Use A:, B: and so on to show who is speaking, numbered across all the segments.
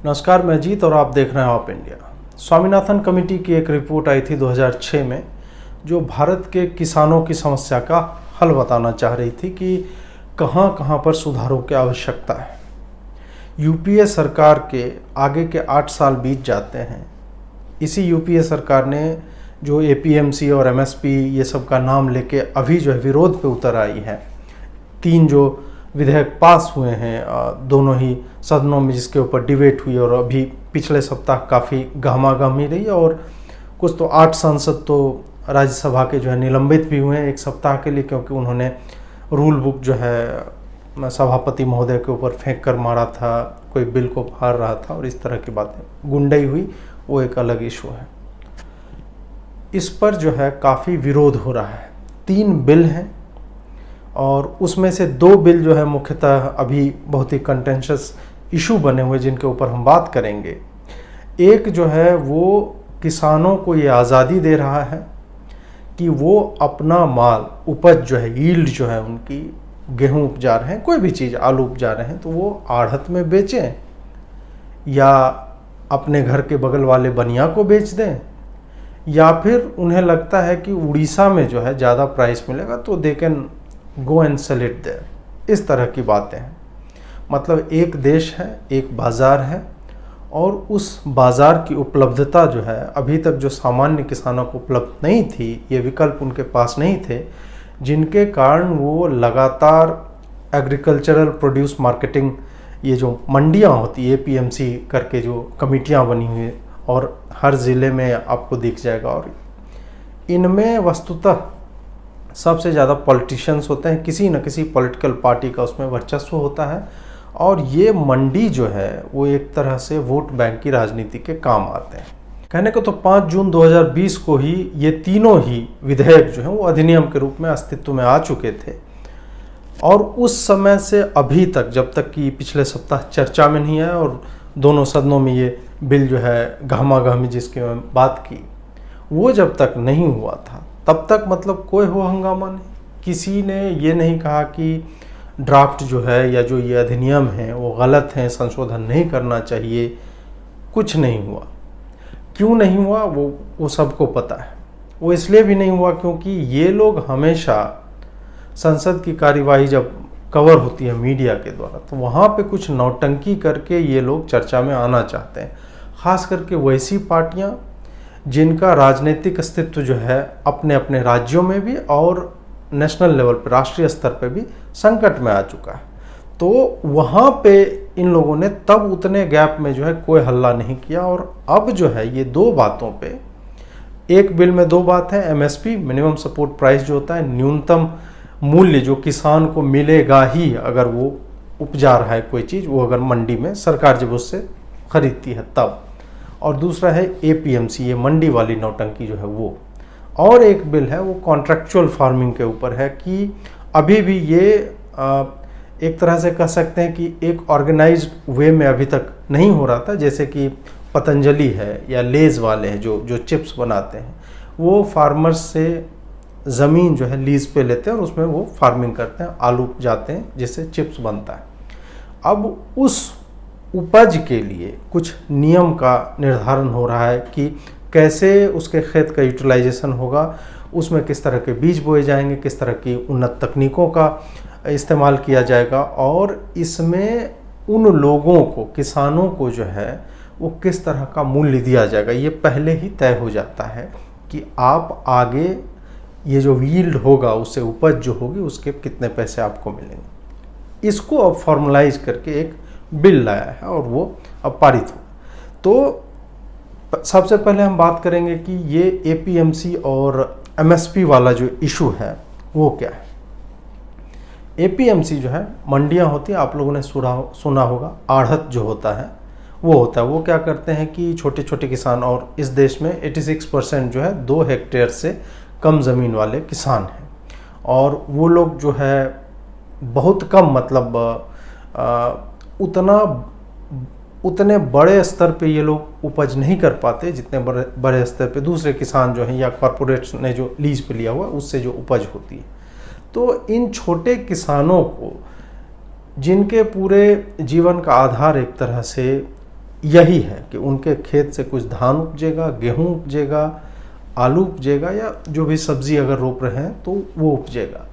A: नमस्कार, मैं अजीत और आप देख रहे हैं ऑप इंडिया। स्वामीनाथन कमेटी की एक रिपोर्ट आई थी 2006 में, जो भारत के किसानों की समस्या का हल बताना चाह रही थी कि कहां कहां पर सुधारों की आवश्यकता है। यूपीए सरकार के आगे के 8 साल बीत जाते हैं। इसी यूपीए सरकार ने जो एपीएमसी और एमएसपी ये सब का नाम लेके अभी जो है विरोध पे उतर आई है। 3 जो विधेयक पास हुए हैं दोनों ही सदनों में, जिसके ऊपर डिबेट हुई और अभी पिछले सप्ताह काफ़ी गहमागहमी रही और कुछ तो 8 सांसद तो राज्यसभा के जो है निलंबित भी हुए हैं 1 सप्ताह के लिए, क्योंकि उन्होंने रूल बुक जो है सभापति महोदय के ऊपर फेंक कर मारा था, कोई बिल को फाड़ रहा था और इस तरह की बातें गुंडई हुई। वो एक अलग इशू है। इस पर जो है काफ़ी विरोध हो रहा है। 3 बिल हैं और उसमें से 2 बिल जो है मुख्यतः अभी बहुत ही कंटेंशियस इशू बने हुए, जिनके ऊपर हम बात करेंगे। एक जो है वो किसानों को ये आज़ादी दे रहा है कि वो अपना माल उपज जो है, यील्ड जो है उनकी, गेहूं उपजा रहे हैं, कोई भी चीज़, आलू उपजा रहे हैं, तो वो आढ़त में बेचें या अपने घर के बगल वाले बनिया को बेच दें, या फिर उन्हें लगता है कि उड़ीसा में जो है ज़्यादा प्राइस मिलेगा तो they can go and sell it there. इस तरह की बातें हैं। मतलब एक देश है, एक बाज़ार है और उस बाज़ार की उपलब्धता जो है अभी तक जो सामान्य किसानों को उपलब्ध नहीं थी, ये विकल्प उनके पास नहीं थे, जिनके कारण वो लगातार एग्रीकल्चरल प्रोड्यूस मार्केटिंग, ये जो मंडियाँ होती है एपीएमसी करके जो कमेटियाँ बनी हुई और हर ज़िले में आपको दिख जाएगा, और इनमें वस्तुतः सबसे ज़्यादा पॉलिटिशियंस होते हैं, किसी न किसी पॉलिटिकल पार्टी का उसमें वर्चस्व होता है। और ये मंडी जो है वो एक तरह से वोट बैंक की राजनीति के काम आते हैं। कहने को तो 5 जून 2020 को ही ये तीनों ही विधेयक जो हैं वो अधिनियम के रूप में अस्तित्व में आ चुके थे और उस समय से अभी तक, जब तक कि पिछले सप्ताह चर्चा में नहीं आया और दोनों सदनों में ये बिल जो है गहमागहमी जिसकी मैं बात की, वो जब तक नहीं हुआ था तब तक मतलब कोई हो हंगामा नहीं। किसी ने ये नहीं कहा कि ड्राफ्ट जो है या जो ये अधिनियम है वो गलत है, संशोधन नहीं करना चाहिए। कुछ नहीं हुआ। क्यों नहीं हुआ वो सबको पता है। वो इसलिए भी नहीं हुआ क्योंकि ये लोग हमेशा संसद की कार्यवाही जब कवर होती है मीडिया के द्वारा, तो वहाँ पे कुछ नौटंकी करके ये लोग चर्चा में आना चाहते हैं। ख़ास करके वैसी पार्टियाँ जिनका राजनीतिक अस्तित्व जो है अपने अपने राज्यों में भी और नेशनल लेवल पर, राष्ट्रीय स्तर पर भी संकट में आ चुका है। तो वहाँ पे इन लोगों ने तब उतने गैप में जो है कोई हल्ला नहीं किया। और अब जो है ये 2 बातों पे, एक बिल में 2 बात है, एमएसपी मिनिमम सपोर्ट प्राइस जो होता है, न्यूनतम मूल्य जो किसान को मिलेगा ही अगर वो उपजा रहा है कोई चीज़, वो अगर मंडी में सरकार जब उससे खरीदती है तब। और दूसरा है एपीएमसी, ये मंडी वाली नौटंकी जो है वो। और एक बिल है वो कॉन्ट्रैक्चुअल फार्मिंग के ऊपर है कि अभी भी ये एक तरह से कह सकते हैं कि एक ऑर्गेनाइज्ड वे में अभी तक नहीं हो रहा था। जैसे कि पतंजलि है या लेज वाले हैं जो चिप्स बनाते हैं, वो फार्मर्स से ज़मीन जो है लीज पे लेते हैं और उसमें वो फार्मिंग करते हैं, आलू जाते हैं जिससे चिप्स बनता है। अब उस उपज के लिए कुछ नियम का निर्धारण हो रहा है कि कैसे उसके खेत का यूटिलाइजेशन होगा, उसमें किस तरह के बीज बोए जाएंगे, किस तरह की उन्नत तकनीकों का इस्तेमाल किया जाएगा, और इसमें उन लोगों को, किसानों को जो है वो किस तरह का मूल्य दिया जाएगा, ये पहले ही तय हो जाता है कि आप आगे ये जो यील्ड होगा, उससे उपज जो होगी, उसके कितने पैसे आपको मिलेंगे। इसको अब फॉर्मलाइज करके एक बिल लाया है और वो अब पारित हो। तो सबसे पहले हम बात करेंगे कि ये एपीएमसी और एमएसपी वाला जो इशू है वो क्या है। एपीएमसी जो है मंडियां होती है, आप लोगों ने सुना होगा, आढ़त जो होता है वो होता है। वो क्या करते हैं कि छोटे छोटे किसान, और इस देश में 86% जो है 2 हेक्टेयर से कम ज़मीन वाले किसान हैं, और वो लोग जो है बहुत कम, मतलब उतने बड़े स्तर पे ये लोग उपज नहीं कर पाते जितने बड़े स्तर पे दूसरे किसान जो हैं या कॉरपोरेट्स ने जो लीज पे लिया हुआ उससे जो उपज होती है। तो इन छोटे किसानों को, जिनके पूरे जीवन का आधार एक तरह से यही है कि उनके खेत से कुछ धान उपजेगा, गेहूँ उपजेगा, आलू उपजेगा, या जो भी सब्जी अगर रोप रहे हैं तो वो उपजेगा।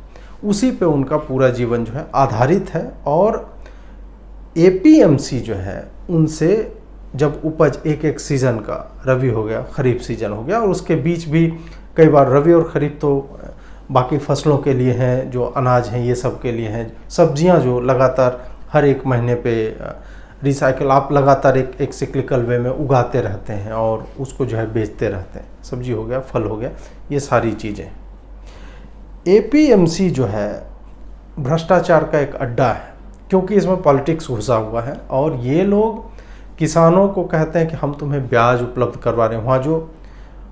A: उसी पे उनका पूरा जीवन जो है आधारित है। और एपीएमसी जो है उनसे जब उपज एक एक सीज़न का, रबी हो गया, खरीफ सीजन हो गया, और उसके बीच भी कई बार रबी और खरीफ तो बाकी फसलों के लिए हैं, जो अनाज हैं ये सब के लिए हैं, सब्जियां जो लगातार हर एक महीने पे रिसाइकल आप लगातार एक सिक्लिकल वे में उगाते रहते हैं और उसको जो है बेचते रहते हैं, सब्जी हो गया, फल हो गया, ये सारी चीज़ें। एपीएमसी जो है भ्रष्टाचार का एक अड्डा है, क्योंकि इसमें पॉलिटिक्स घुसा हुआ है और ये लोग किसानों को कहते हैं कि हम तुम्हें ब्याज उपलब्ध करवा रहे हैं। वहाँ जो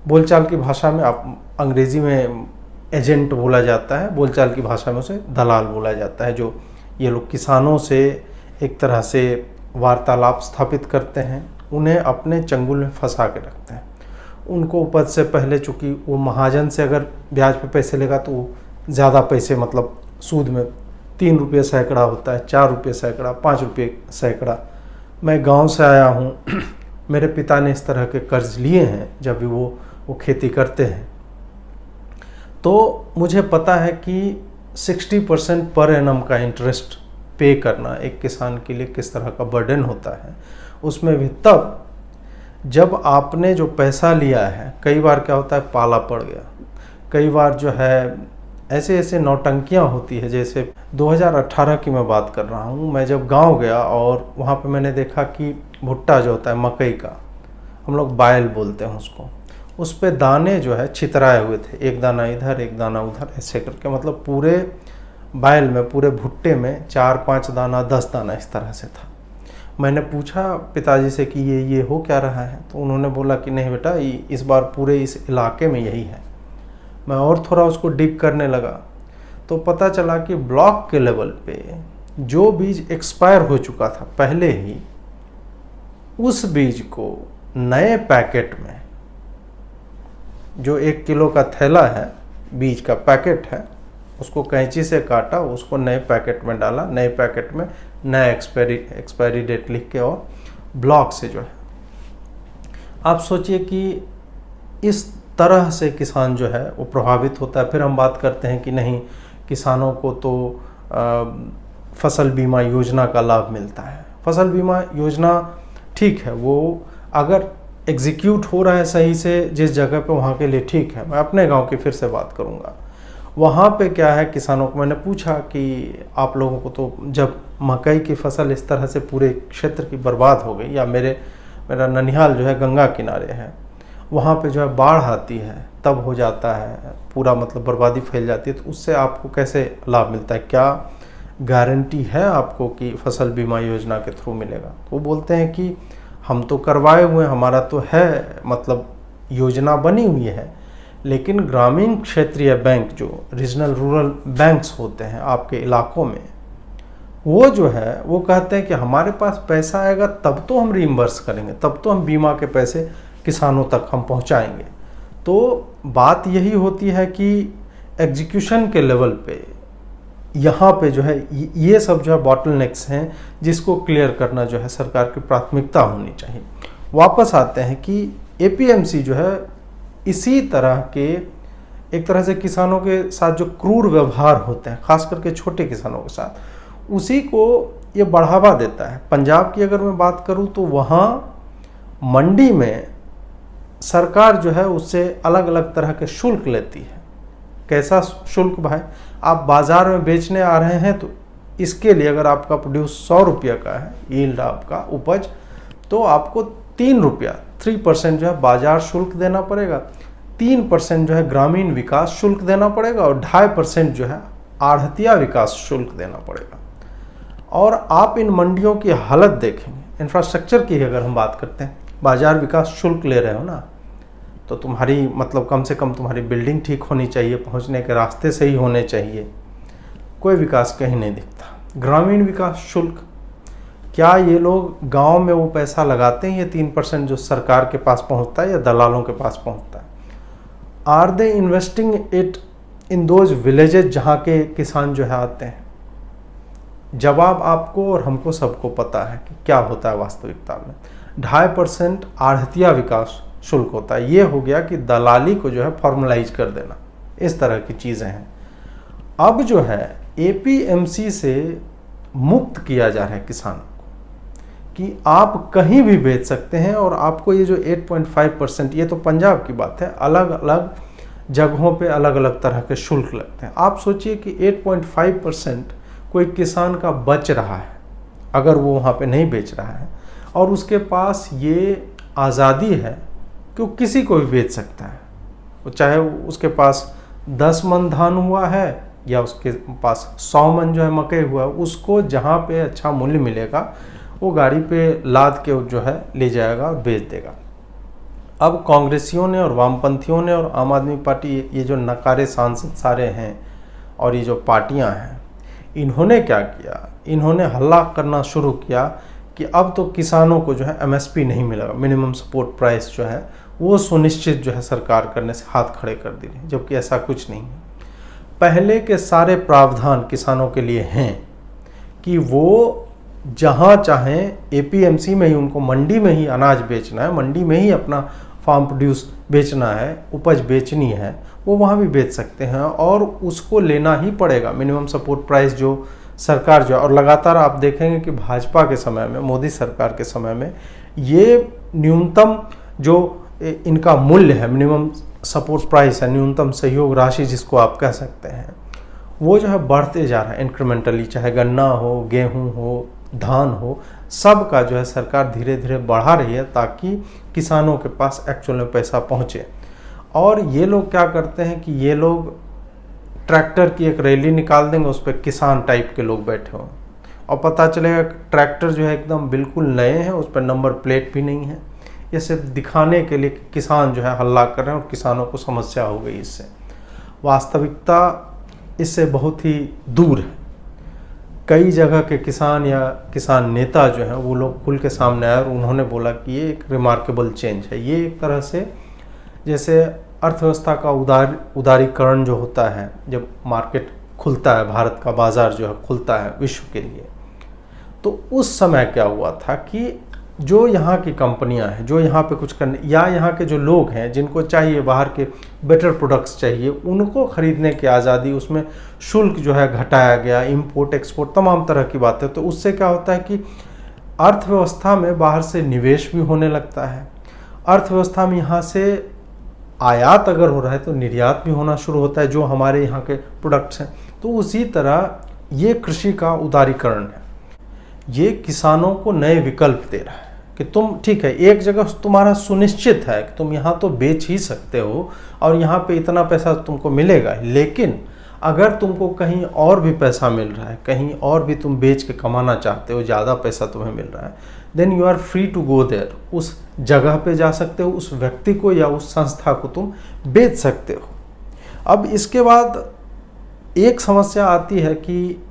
A: बोलचाल की भाषा में, आप अंग्रेज़ी में एजेंट बोला जाता है, बोलचाल की भाषा में उसे दलाल बोला जाता है, जो ये लोग किसानों से एक तरह से वार्तालाप स्थापित करते हैं, उन्हें अपने चंगुल में फंसा के रखते हैं। उनको उपज से पहले, चूँकि वो महाजन से अगर ब्याज पे पैसे लेगा तो वो ज़्यादा पैसे, मतलब सूद में 3 रुपये सैकड़ा होता है, 4 रुपये सैकड़ा, 5 रुपये सैकड़ा। मैं गांव से आया हूँ, मेरे पिता ने इस तरह के कर्ज लिए हैं जब भी वो खेती करते हैं, तो मुझे पता है कि 60% पर एनम का इंटरेस्ट पे करना एक किसान के लिए किस तरह का बर्डन होता है। उसमें भी तब जब आपने जो पैसा लिया है, कई बार क्या होता है पाला पड़ गया, कई बार जो है ऐसे ऐसे नौटंकियाँ होती है। जैसे 2018 की मैं बात कर रहा हूँ, मैं जब गांव गया और वहाँ पे मैंने देखा कि भुट्टा जो होता है मकई का, हम लोग बायल बोलते हैं उसको, उस पे दाने जो है छितराए हुए थे, एक दाना इधर एक दाना उधर, ऐसे करके, मतलब पूरे बायल में, पूरे भुट्टे में 4-5 दाना 10 दाना इस तरह से था। मैंने पूछा पिताजी से कि ये हो क्या रहा है, तो उन्होंने बोला कि नहीं बेटा, इस बार पूरे इस इलाके में यही है। मैं और थोड़ा उसको डिग करने लगा तो पता चला कि ब्लॉक के लेवल पे जो बीज एक्सपायर हो चुका था पहले ही, उस बीज को नए पैकेट में, जो 1 किलो का थैला है, बीज का पैकेट है, उसको कैंची से काटा, उसको नए पैकेट में डाला, नए पैकेट में नया एक्सपायरी डेट लिख के, और ब्लॉक से जो है, आप सोचिए कि इस तरह से किसान जो है वो प्रभावित होता है। फिर हम बात करते हैं कि नहीं, किसानों को तो फसल बीमा योजना का लाभ मिलता है। फसल बीमा योजना ठीक है, वो अगर एग्जीक्यूट हो रहा है सही से जिस जगह पे, वहाँ के लिए ठीक है। मैं अपने गांव की फिर से बात करूँगा, वहाँ पे क्या है, किसानों को मैंने पूछा कि आप लोगों को तो जब मकई की फसल इस तरह से पूरे क्षेत्र की बर्बाद हो गई, या मेरा ननिहाल जो है गंगा किनारे है, वहाँ पे जो है बाढ़ आती है तब हो जाता है पूरा, मतलब बर्बादी फैल जाती है, तो उससे आपको कैसे लाभ मिलता है, क्या गारंटी है आपको कि फसल बीमा योजना के थ्रू मिलेगा? तो वो बोलते हैं कि हम तो करवाए हुए हैं, हमारा तो है, मतलब योजना बनी हुई है, लेकिन ग्रामीण क्षेत्रीय बैंक, जो रीजनल रूरल बैंक्स होते हैं आपके इलाकों में, वो जो है वो कहते हैं कि हमारे पास पैसा आएगा तब तो हम रीइंबर्स करेंगे, तब तो हम बीमा के पैसे किसानों तक हम पहुंचाएंगे। तो बात यही होती है कि एग्जीक्यूशन के लेवल पे यहाँ पे जो है ये सब जो है बॉटलनेक्स हैं, जिसको क्लियर करना जो है सरकार की प्राथमिकता होनी चाहिए। वापस आते हैं कि एपीएमसी जो है इसी तरह के, एक तरह से किसानों के साथ जो क्रूर व्यवहार होते हैं, खास करके छोटे किसानों के साथ, उसी को ये बढ़ावा देता है। पंजाब की अगर मैं बात करूं तो वहाँ मंडी में सरकार जो है उससे अलग अलग तरह के शुल्क लेती है। कैसा शुल्क भाई? आप बाज़ार में बेचने आ रहे हैं तो इसके लिए अगर आपका प्रोड्यूस 100 रुपये का है, यील्ड आपका उपज, तो आपको 3 रुपया 3% जो है बाजार शुल्क देना पड़ेगा, 3% जो है ग्रामीण विकास शुल्क देना पड़ेगा, और 2.5% जो है आढ़तिया विकास शुल्क देना पड़ेगा। और आप इन मंडियों की हालत देखेंगे, इंफ्रास्ट्रक्चर की अगर हम बात करते हैं, बाजार विकास शुल्क ले रहे हो ना, तो तुम्हारी, मतलब कम से कम तुम्हारी बिल्डिंग ठीक होनी चाहिए, पहुंचने के रास्ते सही होने चाहिए, कोई विकास कहीं नहीं दिखता। ग्रामीण विकास शुल्क, क्या ये लोग गांव में वो पैसा लगाते हैं, ये 3% जो सरकार के पास पहुंचता है या दलालों के पास पहुंचता है? Are they investing it in those villages जहाँ के किसान जो है आते हैं? जवाब आपको और हमको सबको पता है कि क्या होता है वास्तविकता में। 2.5% आढ़तिया विकास शुल्क होता है। ये हो गया कि दलाली को जो है फॉर्मलाइज कर देना, इस तरह की चीज़ें हैं। अब जो है एपीएमसी से मुक्त किया जा रहा है किसानों को कि आप कहीं भी बेच सकते हैं, और आपको ये जो 8.5%, ये तो पंजाब की बात है, अलग अलग जगहों पे अलग अलग तरह के शुल्क लगते हैं। आप सोचिए कि 8.5% कोई किसान का बच रहा है अगर वो वहाँ पे नहीं बेच रहा है, और उसके पास ये आज़ादी है कि वो किसी को भी बेच सकता है। वो चाहे उसके पास 10 मन धान हुआ है या उसके पास 100 मन जो है मकई हुआ है, उसको जहाँ पे अच्छा मूल्य मिलेगा वो गाड़ी पे लाद के जो है ले जाएगा और बेच देगा। अब कांग्रेसियों ने और वामपंथियों ने और आम आदमी पार्टी, ये जो नकारे सांसद सारे हैं और ये जो पार्टियां हैं, इन्होंने क्या किया, इन्होंने हल्ला करना शुरू किया कि अब तो किसानों को जो है एमएसपी नहीं मिलेगा, मिनिमम सपोर्ट प्राइस जो है वो सुनिश्चित जो है सरकार करने से हाथ खड़े कर दी, जबकि ऐसा कुछ नहीं है। पहले के सारे प्रावधान किसानों के लिए हैं कि वो जहाँ चाहें एपीएमसी में ही, उनको मंडी में ही अनाज बेचना है, मंडी में ही अपना फार्म प्रोड्यूस बेचना है, उपज बेचनी है, वो वहाँ भी बेच सकते हैं, और उसको लेना ही पड़ेगा मिनिमम सपोर्ट प्राइस जो सरकार जो है। और लगातार आप देखेंगे कि भाजपा के समय में, मोदी सरकार के समय में, ये न्यूनतम जो इनका मूल्य है, मिनिमम सपोर्ट प्राइस है, न्यूनतम सहयोग राशि जिसको आप कह सकते हैं, वो जो है बढ़ते जा रहा है इंक्रीमेंटली। चाहे गन्ना हो, गेहूँ हो, धान हो, सब का जो है सरकार धीरे धीरे बढ़ा रही है ताकि किसानों के पास एक्चुअल में पैसा पहुंचे। और ये लोग क्या करते हैं कि ये लोग ट्रैक्टर की एक रैली निकाल देंगे, उस पर किसान टाइप के लोग बैठे हों, और पता चलेगा ट्रैक्टर जो है एकदम बिल्कुल नए हैं, उस पर नंबर प्लेट भी नहीं है। ये सिर्फ दिखाने के लिए कि किसान जो है हल्ला कर रहे हैं और किसानों को समस्या हो गई इससे। वास्तविकता इससे बहुत ही दूर है। कई जगह के किसान या किसान नेता जो हैं वो लोग खुल के सामने आए और उन्होंने बोला कि ये एक रिमार्केबल चेंज है। ये एक तरह से जैसे अर्थव्यवस्था का उदारीकरण जो होता है, जब मार्केट खुलता है, भारत का बाज़ार जो है खुलता है विश्व के लिए, तो उस समय क्या हुआ था कि जो यहाँ की कंपनियां हैं, जो यहाँ पे कुछ करने, या यहाँ के जो लोग हैं जिनको चाहिए बाहर के बेटर प्रोडक्ट्स चाहिए, उनको ख़रीदने की आज़ादी, उसमें शुल्क जो है घटाया गया, इंपोर्ट एक्सपोर्ट तमाम तरह की बातें। तो उससे क्या होता है कि अर्थव्यवस्था में बाहर से निवेश भी होने लगता है, अर्थव्यवस्था में यहाँ से आयात अगर हो रहा है तो निर्यात भी होना शुरू होता है जो हमारे यहाँ के प्रोडक्ट्स हैं। तो उसी तरह ये कृषि का उदारीकरण है, ये किसानों को नए विकल्प दे रहा है कि तुम ठीक है, एक जगह तुम्हारा सुनिश्चित है कि तुम यहाँ तो बेच ही सकते हो और यहाँ पे इतना पैसा तुमको मिलेगा, लेकिन अगर तुमको कहीं और भी पैसा मिल रहा है, कहीं और भी तुम बेच के कमाना चाहते हो, ज़्यादा पैसा तुम्हें मिल रहा है, then you are free to go there. उस जगह पे जा सकते हो, उस व्यक्ति को या उस संस्था को तुम बेच सकते हो। अब इसके बाद एक समस्या आती है कि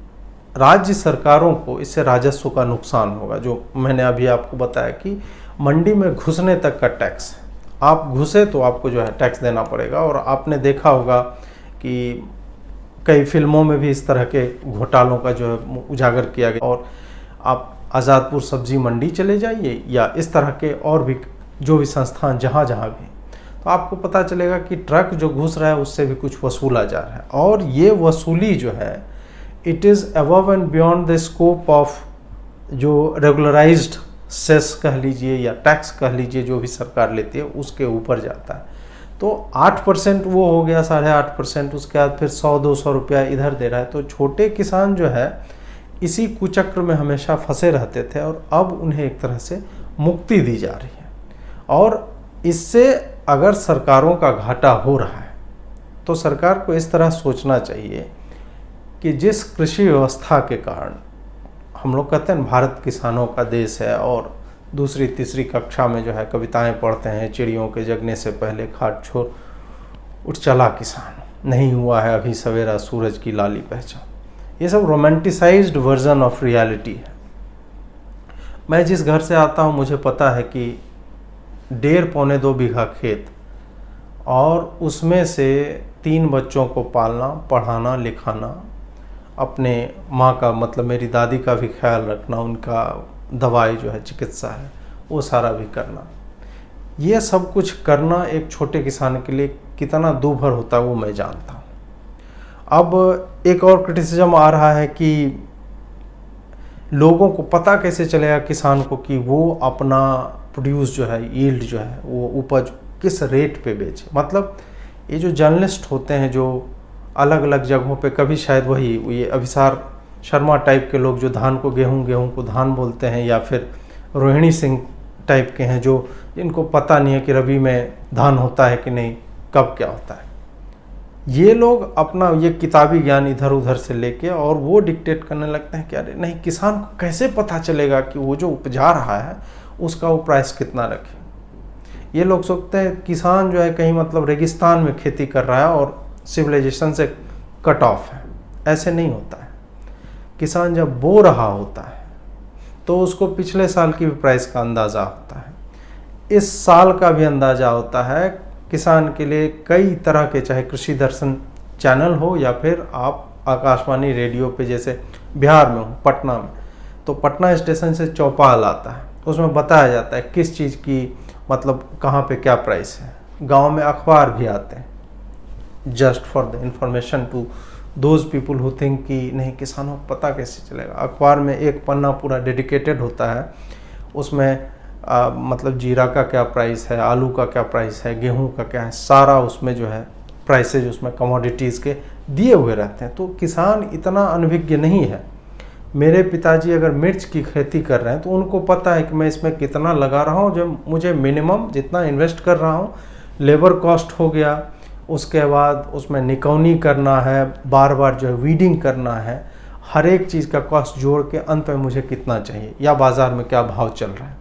A: राज्य सरकारों को इससे राजस्व का नुकसान होगा। जो मैंने अभी आपको बताया कि मंडी में घुसने तक का टैक्स, आप घुसे तो आपको जो है टैक्स देना पड़ेगा। और आपने देखा होगा कि कई फिल्मों में भी इस तरह के घोटालों का जो है उजागर किया गया। और आप आज़ादपुर सब्जी मंडी चले जाइए या इस तरह के और भी जो भी संस्थान जहाँ जहाँ भी, तो आपको पता चलेगा कि ट्रक जो घुस रहा है उससे भी कुछ वसूला जा रहा है। और ये वसूली जो है it is above and beyond the scope of जो रेगुलराइज्ड सेस कह लीजिए या टैक्स कह लीजिए जो भी सरकार लेती है उसके ऊपर जाता है। तो 8% वो हो गया, 8.5%, उसके बाद फिर 100-200 रुपया इधर दे रहा है। तो छोटे किसान जो है इसी कुचक्र में हमेशा फंसे रहते थे और अब उन्हें एक तरह से मुक्ति दी जा रही है। और इससे अगर सरकारों का घाटा हो रहा है तो सरकार को इस तरह सोचना चाहिए कि जिस कृषि व्यवस्था के कारण हम लोग कहते हैं भारत किसानों का देश है, और दूसरी तीसरी कक्षा में जो है कविताएं पढ़ते हैं, चिड़ियों के जगने से पहले खाट छोड़ उठ चला किसान, नहीं हुआ है अभी सवेरा सूरज की लाली पहचान। ये सब रोमांटिसाइज्ड वर्जन ऑफ रियलिटी है। मैं जिस घर से आता हूँ मुझे पता है कि 1.5-2 बीघा खेत और उसमें से 3 बच्चों को पालना, पढ़ाना, लिखाना, अपने माँ का मतलब मेरी दादी का भी ख्याल रखना, उनका दवाई जो है चिकित्सा है वो सारा भी करना। ये सब कुछ करना एक छोटे किसान के लिए कितना दूभर होता है वो मैं जानता हूँ। अब एक और क्रिटिसिज्म आ रहा है कि लोगों को पता कैसे चलेगा किसान को कि वो अपना प्रोड्यूस जो है, यील्ड जो है, वो उपज किस रेट पे बेचे। मतलब ये जो जर्नलिस्ट होते हैं जो अलग अलग जगहों पे, कभी शायद वही ये अभिसार शर्मा टाइप के लोग जो धान को गेहूं, गेहूं को धान बोलते हैं, या फिर रोहिणी सिंह टाइप के हैं जो इनको पता नहीं है कि रबी में धान होता है कि नहीं, कब क्या होता है। ये लोग अपना ये किताबी ज्ञान इधर उधर से लेके और वो डिक्टेट करने लगते हैं कि अरे नहीं, किसान को कैसे पता चलेगा कि वो जो उपजा रहा है उसका वो प्राइस कितना रखे। ये लोग सोचते हैं किसान जो है कहीं मतलब रेगिस्तान में खेती कर रहा है और सिविलाइजेशन से कट ऑफ है। ऐसे नहीं होता है। किसान जब बो रहा होता है तो उसको पिछले साल की भी प्राइस का अंदाज़ा होता है, इस साल का भी अंदाज़ा होता है। किसान के लिए कई तरह के, चाहे कृषि दर्शन चैनल हो या फिर आप आकाशवाणी रेडियो पे, जैसे बिहार में हो पटना में, तो पटना स्टेशन से चौपाल आता है, उसमें बताया जाता है किस चीज़ की मतलब कहाँ पे क्या प्राइस है। गांव में अखबार भी आते हैं, just for the information to those people who think कि नहीं किसानों को पता कैसे चलेगा। अखबार में एक पन्ना पूरा डेडिकेटेड होता है, उसमें मतलब जीरा का क्या प्राइस है, आलू का क्या प्राइस है, गेहूं का क्या है, सारा उसमें जो है प्राइसेज उसमें कमोडिटीज़ के दिए हुए रहते हैं। तो किसान इतना अनभिज्ञ नहीं है। मेरे पिताजी अगर मिर्च की खेती कर रहे हैं तो उनको पता है कि मैं इसमें कितना लगा रहा हूँ, जो मुझे मिनिमम जितना इन्वेस्ट कर रहा हूँ, लेबर कॉस्ट हो गया, उसके बाद उसमें निकौनी करना है, बार बार जो है वीडिंग करना है, हर एक चीज़ का कॉस्ट जोड़ के अंत में मुझे कितना चाहिए या बाज़ार में क्या भाव चल रहा है।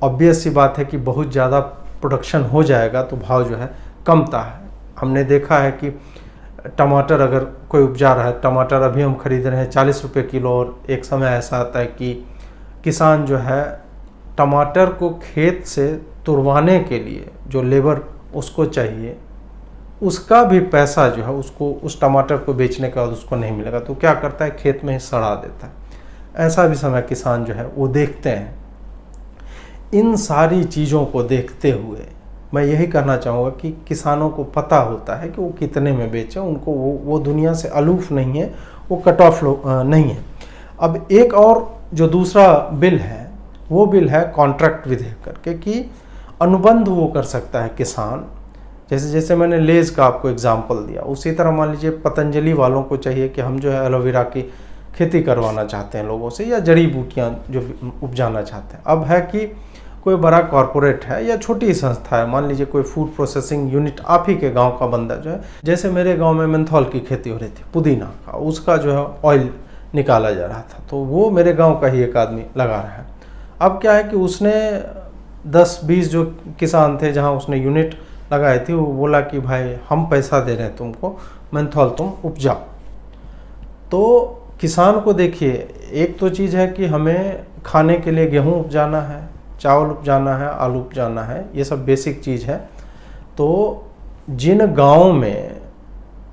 A: ऑब्वियस सी बात है कि बहुत ज़्यादा प्रोडक्शन हो जाएगा तो भाव जो है कमता है। हमने देखा है कि टमाटर अगर कोई उपजा रहा है, टमाटर अभी हम खरीद रहे हैं 40 रुपये किलो, और एक समय ऐसा आता है कि किसान जो है टमाटर को खेत से तुड़वाने के लिए जो लेबर उसको चाहिए, उसका भी पैसा जो है उसको उस टमाटर को बेचने के बाद उसको नहीं मिलेगा, तो क्या करता है खेत में ही सड़ा देता है। ऐसा भी समय किसान जो है वो देखते हैं। इन सारी चीज़ों को देखते हुए मैं यही कहना चाहूँगा कि किसानों को पता होता है कि वो कितने में बेचें, उनको वो दुनिया से अलूफ नहीं है, वो कट ऑफ नहीं है। अब एक और जो दूसरा बिल है वो बिल है कॉन्ट्रैक्ट विधेयक करके, कि अनुबंध वो कर सकता है किसान। जैसे मैंने लेज़ का आपको एग्जाम्पल दिया, उसी तरह मान लीजिए पतंजलि वालों को चाहिए कि हम जो है एलोवेरा की खेती करवाना चाहते हैं लोगों से, या जड़ी बूटियाँ जो उपजाना चाहते हैं। अब है कि कोई बड़ा कॉरपोरेट है या छोटी संस्था है, मान लीजिए कोई फूड प्रोसेसिंग यूनिट आप ही के गांव का बंदा जो है, जैसे मेरे गांव में मेंथॉल की खेती हो रही थी, पुदीना का, उसका जो है ऑयल निकाला जा रहा था, तो वो मेरे गांव का ही एक आदमी लगा रहा है। अब क्या है कि उसने 10-20 जो किसान थे जहां उसने यूनिट लगाई थी, वो बोला कि भाई हम पैसा दे रहे हैं तुमको, मेंथॉल तुम उपजाओ। तो किसान को देखिए, एक तो चीज़ है कि हमें खाने के लिए गेहूँ उपजाना है, चावल उपजाना है, आलू उपजाना है, ये सब बेसिक चीज़ है। तो जिन गांवों में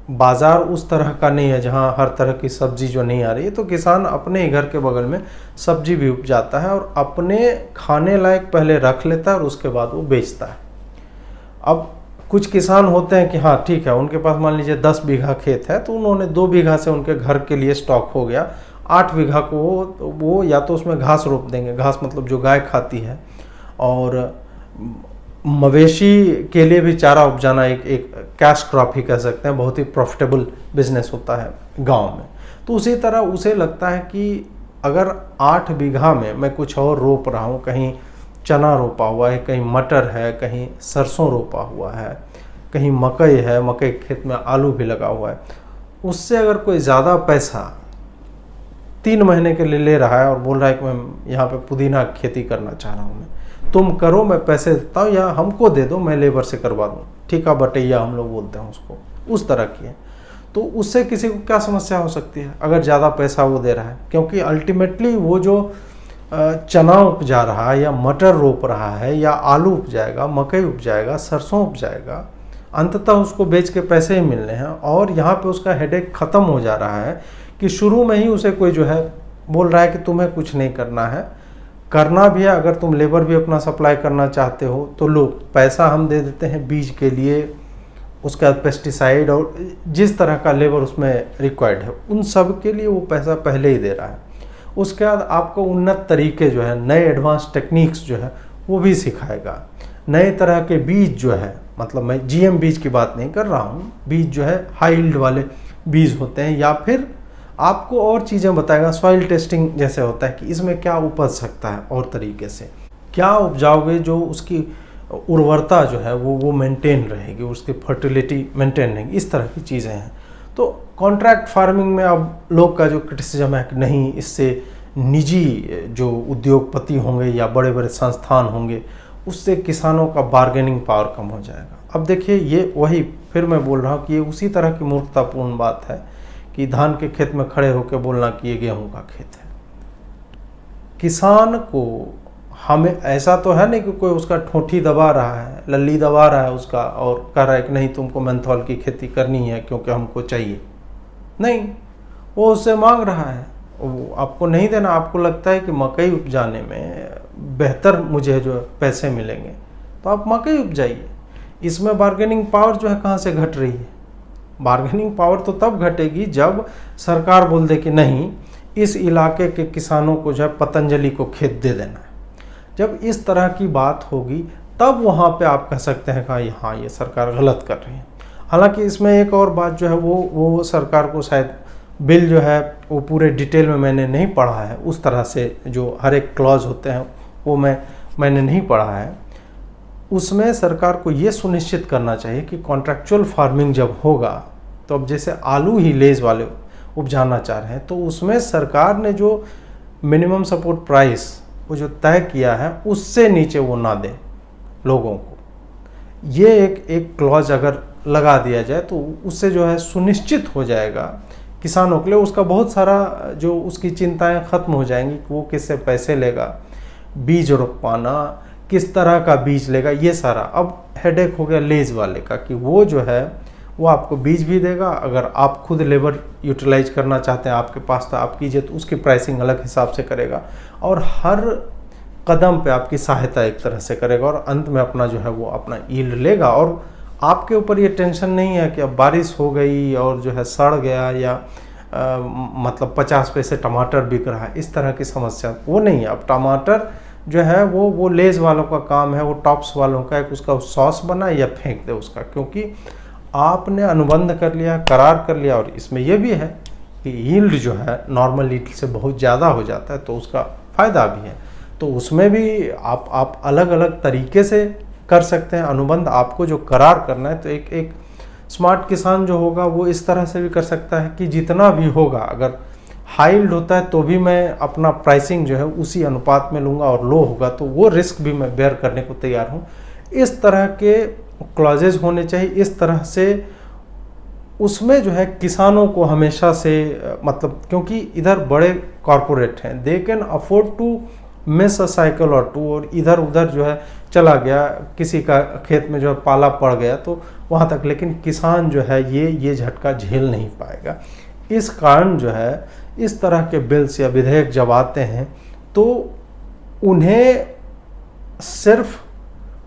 A: बाज़ार उस तरह का नहीं है, जहां हर तरह की सब्ज़ी जो नहीं आ रही है, तो किसान अपने ही घर के बगल में सब्ज़ी भी उपजाता है और अपने खाने लायक पहले रख लेता है और उसके बाद वो बेचता है। अब कुछ किसान होते हैं कि हाँ ठीक है, उनके पास मान लीजिए 10 बीघा खेत है, तो उन्होंने 2 बीघा से उनके घर के लिए स्टॉक हो गया, 8 बीघा को वो या तो उसमें घास रोप देंगे, घास मतलब जो गाय खाती है, और मवेशी के लिए भी चारा उपजाना एक कैश क्रॉप ही कह सकते हैं, बहुत ही प्रॉफिटेबल बिजनेस होता है गांव में। तो उसी तरह उसे लगता है कि अगर 8 बीघा में मैं कुछ और रोप रहा हूँ, कहीं चना रोपा हुआ है, कहीं मटर है, कहीं सरसों रोपा हुआ है, कहीं मकई है, मकई खेत में आलू भी लगा हुआ है, उससे अगर कोई ज़्यादा पैसा 3 महीने के लिए ले रहा है और बोल रहा है कि मैं यहाँ पे पुदीना खेती करना चाह रहा हूँ, मैं तुम करो, मैं पैसे देता हूँ, या हमको दे दो, मैं लेबर से करवा दूँ, ठीक है, बटैया हम लोग बोलते हैं उसको, उस तरह की है। तो उससे किसी को क्या समस्या हो सकती है अगर ज़्यादा पैसा वो दे रहा है, क्योंकि अल्टीमेटली वो जो चना उपजा रहा है या मटर रोप रहा है या आलू उपजाएगा, मकई उपजाएगा, सरसों उपजाएगा, अंततः उसको बेच के पैसे ही मिलने हैं। और यहाँ पे उसका हेडेक ख़त्म हो जा रहा है कि शुरू में ही उसे कोई जो है बोल रहा है कि तुम्हें कुछ नहीं करना है, करना भी है, अगर तुम लेबर भी अपना सप्लाई करना चाहते हो तो लो, पैसा हम दे देते हैं बीज के लिए, उसका पेस्टिसाइड और जिस तरह का लेबर उसमें रिक्वायर्ड है उन सब के लिए वो पैसा पहले ही दे रहा है। उसके बाद आपको उन्नत तरीके जो है, नए एडवांस टेक्निक्स जो है वो भी सिखाएगा। नए तरह के बीज जो है, मतलब मैं जीएम बीज की बात नहीं कर रहा हूँ, बीज जो है हाई यील्ड वाले बीज होते हैं, या फिर आपको और चीज़ें बताएगा। सॉइल टेस्टिंग जैसे होता है कि इसमें क्या उपज सकता है और तरीके से क्या उपजाओगे, जो उसकी उर्वरता जो है वो मेंटेन रहेगी, उसकी फर्टिलिटी मेंटेन रहेगी, इस तरह की चीज़ें हैं। तो कॉन्ट्रैक्ट फार्मिंग में अब लोग का जो क्रिटिसिज्म है कि नहीं, इससे निजी जो उद्योगपति होंगे या बड़े बड़े संस्थान होंगे उससे किसानों का बार्गेनिंग पावर कम हो जाएगा। अब देखिए, ये वही फिर मैं बोल रहा हूँ कि ये उसी तरह की मूर्खतापूर्ण बात है कि धान के खेत में खड़े होकर बोलना कि ये गेहूं का खेत है। किसान को हमें ऐसा तो है नहीं कि कोई उसका ठोठी दबा रहा है, लल्ली दबा रहा है उसका और कह रहा है कि नहीं तुमको मेंथॉल की खेती करनी है क्योंकि हमको चाहिए। नहीं, वो उससे मांग रहा है, वो आपको नहीं देना। आपको लगता है कि मकई उपजाने में बेहतर मुझे जो पैसे मिलेंगे तो आप मकई उपजाइए। इसमें बार्गेनिंग पावर जो है कहाँ से घट रही है? बार्गेनिंग पावर तो तब घटेगी जब सरकार बोल दे कि नहीं, इस इलाके के किसानों को जो है पतंजलि को खेत दे देना है। जब इस तरह की बात होगी तब वहाँ पे आप कह सकते हैं कि हाँ ये सरकार गलत कर रही है। हालांकि इसमें एक और बात जो है वो सरकार को शायद बिल जो है वो पूरे डिटेल में मैंने नहीं पढ़ा है, उस तरह से जो हर एक क्लॉज होते हैं वो मैंने नहीं पढ़ा है। उसमें सरकार को ये सुनिश्चित करना चाहिए कि कॉन्ट्रैक्चुअल फार्मिंग जब होगा तो अब जैसे आलू ही लेज वाले उपजाना चाह रहे हैं तो उसमें सरकार ने जो मिनिमम सपोर्ट प्राइस वो जो तय किया है उससे नीचे वो ना दे लोगों को। ये एक क्लॉज अगर लगा दिया जाए तो उससे जो है सुनिश्चित हो जाएगा किसानों के लिए, उसका बहुत सारा जो उसकी चिंताएं खत्म हो जाएंगी कि वो किससे पैसे लेगा, बीज रोपवाना, किस तरह का बीज लेगा, ये सारा। अब हेडेक हो गया लेज वाले का कि वो जो है वो आपको बीज भी देगा, अगर आप खुद लेबर यूटिलाइज करना चाहते हैं आपके पास तो आप कीजिए, तो उसकी प्राइसिंग अलग हिसाब से करेगा और हर कदम पे आपकी सहायता एक तरह से करेगा और अंत में अपना जो है वो अपना यील्ड लेगा। और आपके ऊपर ये टेंशन नहीं है कि अब बारिश हो गई और जो है सड़ गया या मतलब 50 पैसे टमाटर बिक रहा है, इस तरह की समस्या वो नहीं है। अब टमाटर जो है वो लेज वालों का काम है, वो टॉप्स वालों का, एक उसका सॉस बना या फेंक दे उसका, क्योंकि आपने अनुबंध कर लिया, करार कर लिया। और इसमें यह भी है कि यील्ड जो है नॉर्मल यील्ड से बहुत ज़्यादा हो जाता है तो उसका फ़ायदा भी है। तो उसमें भी आप अलग अलग तरीके से कर सकते हैं अनुबंध। आपको जो करार करना है तो एक स्मार्ट किसान जो होगा वो इस तरह से भी कर सकता है कि जितना भी होगा, अगर हाई यील्ड होता है तो भी मैं अपना प्राइसिंग जो है उसी अनुपात में लूँगा और लो होगा तो वो रिस्क भी मैं बेयर करने को तैयार हूँ। इस तरह के क्लॉजेज होने चाहिए। इस तरह से उसमें जो है किसानों को हमेशा से मतलब, क्योंकि इधर बड़े कॉरपोरेट हैं, they can afford to miss a cycle और टू, और इधर उधर जो है चला गया, किसी का खेत में जो है पाला पड़ गया तो वहाँ तक, लेकिन किसान जो है ये झटका झेल नहीं पाएगा। इस कारण जो है इस तरह के बिल्स या विधेयक जब आते हैं तो उन्हें सिर्फ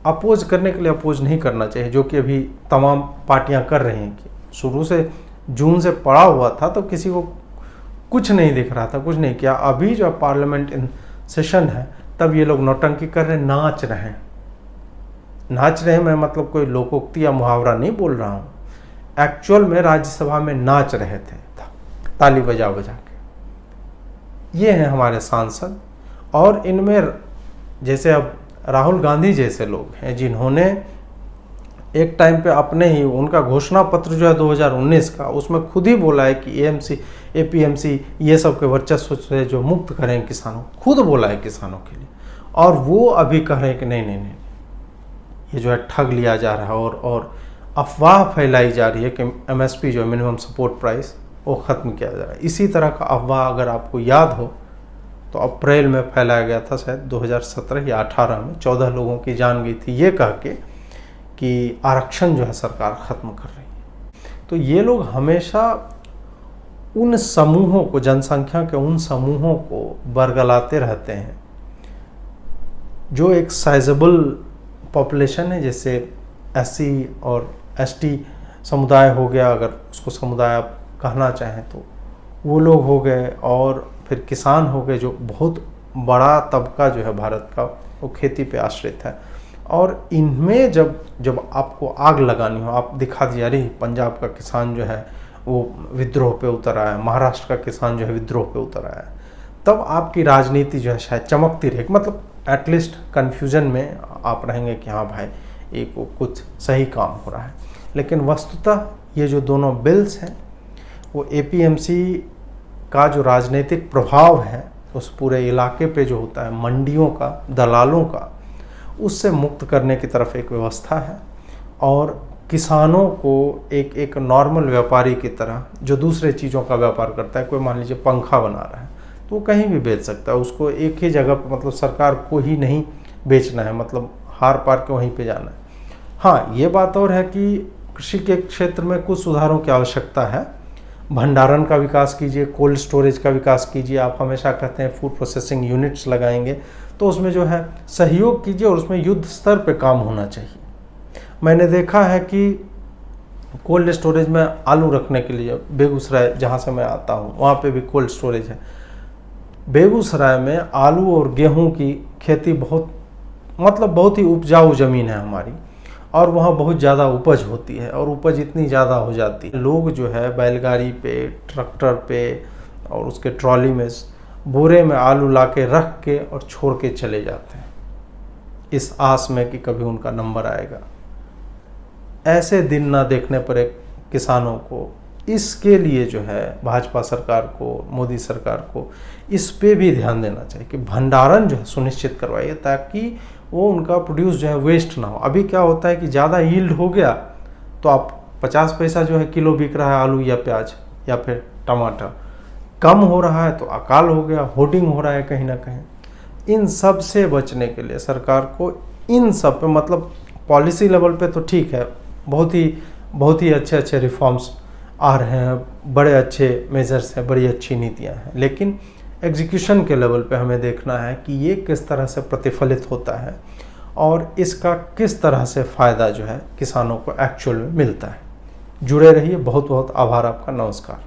A: अपोज करने के लिए अपोज नहीं करना चाहिए, जो कि अभी तमाम पार्टियां कर रही हैं कि शुरू से जून से पड़ा हुआ था तो किसी को कुछ नहीं दिख रहा था, कुछ नहीं किया। अभी जो पार्लियामेंट इन सेशन है तब ये लोग नौटंकी कर रहे हैं, नाच रहे हैं। मैं मतलब कोई लोकोक्ति या मुहावरा नहीं बोल रहा हूँ, एक्चुअल में राज्यसभा में नाच रहे थे ताली बजा बजा के। ये हैं हमारे सांसद, और इनमें जैसे अब राहुल गांधी जैसे लोग हैं जिन्होंने एक टाइम पे अपने ही उनका घोषणा पत्र जो है 2019 का, उसमें खुद ही बोला है कि एएमसी एपीएमसी ये सब के वर्चस्व से जो मुक्त करें किसानों, खुद बोला है किसानों के लिए। और वो अभी कह रहे हैं कि नहीं ये जो है ठग लिया जा रहा है और अफवाह फैलाई जा रही है कि एमएसपी जो है मिनिमम सपोर्ट प्राइस वो ख़त्म किया जा रहा है। इसी तरह का अफवाह अगर आपको याद हो तो अप्रैल में फैलाया गया था, शायद 2017 या 18 में 14 लोगों की जान गई थी ये कह के कि आरक्षण जो है सरकार ख़त्म कर रही है। तो ये लोग हमेशा उन समूहों को, जनसंख्या के उन समूहों को बरगलाते रहते हैं जो एक साइजेबल पॉपुलेशन है, जैसे एससी और एसटी समुदाय हो गया, अगर उसको समुदाय आप कहना चाहें तो, वो लोग हो गए, और फिर किसान हो गए, जो बहुत बड़ा तबका जो है भारत का वो खेती पे आश्रित है। और इनमें जब आपको आग लगानी हो, आप दिखा दिया अरे पंजाब का किसान जो है वो विद्रोह पे उतर आया है, महाराष्ट्र का किसान जो है विद्रोह पे उतर आया है, तब आपकी राजनीति जो है शायद चमकती रहेगी, मतलब एटलीस्ट कन्फ्यूजन में आप रहेंगे कि हाँ भाई एक कुछ सही काम हो रहा है। लेकिन वस्तुतः ये जो दोनों बिल्स हैं वो एपीएमसी का जो राजनीतिक प्रभाव है उस पूरे इलाके पे जो होता है, मंडियों का, दलालों का, उससे मुक्त करने की तरफ एक व्यवस्था है। और किसानों को एक नॉर्मल व्यापारी की तरह जो दूसरे चीज़ों का व्यापार करता है, कोई मान लीजिए पंखा बना रहा है तो वो कहीं भी बेच सकता है, उसको एक ही जगह पर, मतलब सरकार को ही नहीं बेचना है, मतलब हार पार के वहीं पे जाना है। हाँ, ये बात और है कि कृषि के क्षेत्र में कुछ सुधारों की आवश्यकता है। भंडारण का विकास कीजिए, कोल्ड स्टोरेज का विकास कीजिए। आप हमेशा कहते हैं फूड प्रोसेसिंग यूनिट्स लगाएंगे, तो उसमें जो है सहयोग कीजिए और उसमें युद्ध स्तर पे काम होना चाहिए। मैंने देखा है कि कोल्ड स्टोरेज में आलू रखने के लिए, बेगूसराय जहाँ से मैं आता हूँ वहाँ पे भी कोल्ड स्टोरेज है। बेगूसराय में आलू और गेहूँ की खेती बहुत ही उपजाऊ ज़मीन है हमारी, और वहाँ बहुत ज़्यादा उपज होती है, और उपज इतनी ज़्यादा हो जाती है, लोग जो है बैलगाड़ी पे, ट्रैक्टर पे और उसके ट्रॉली में बोरे में आलू ला के रख के और छोड़ के चले जाते हैं, इस आस में कि कभी उनका नंबर आएगा। ऐसे दिन ना देखने पर एक किसानों को, इसके लिए जो है भाजपा सरकार को, मोदी सरकार को इस पे भी ध्यान देना चाहिए कि भंडारण जो है सुनिश्चित करवाइए, ताकि वो उनका प्रोड्यूस जो है वेस्ट ना हो। अभी क्या होता है कि ज़्यादा यील्ड हो गया तो आप 50 पैसा जो है किलो बिक रहा है आलू या प्याज या फिर टमाटर, कम हो रहा है तो अकाल हो गया, होर्डिंग हो रहा है कहीं ना कहीं। इन सब से बचने के लिए सरकार को इन सब पे, मतलब पॉलिसी लेवल पे तो ठीक है, बहुत ही अच्छे रिफॉर्म्स आ रहे हैं, बड़े अच्छे मेजर्स हैं, बड़ी अच्छी नीतियां हैं, लेकिन एग्जीक्यूशन के लेवल पे हमें देखना है कि ये किस तरह से प्रतिफलित होता है और इसका किस तरह से फ़ायदा जो है किसानों को एक्चुअल में मिलता है। जुड़े रहिए, बहुत बहुत आभार आपका, नमस्कार।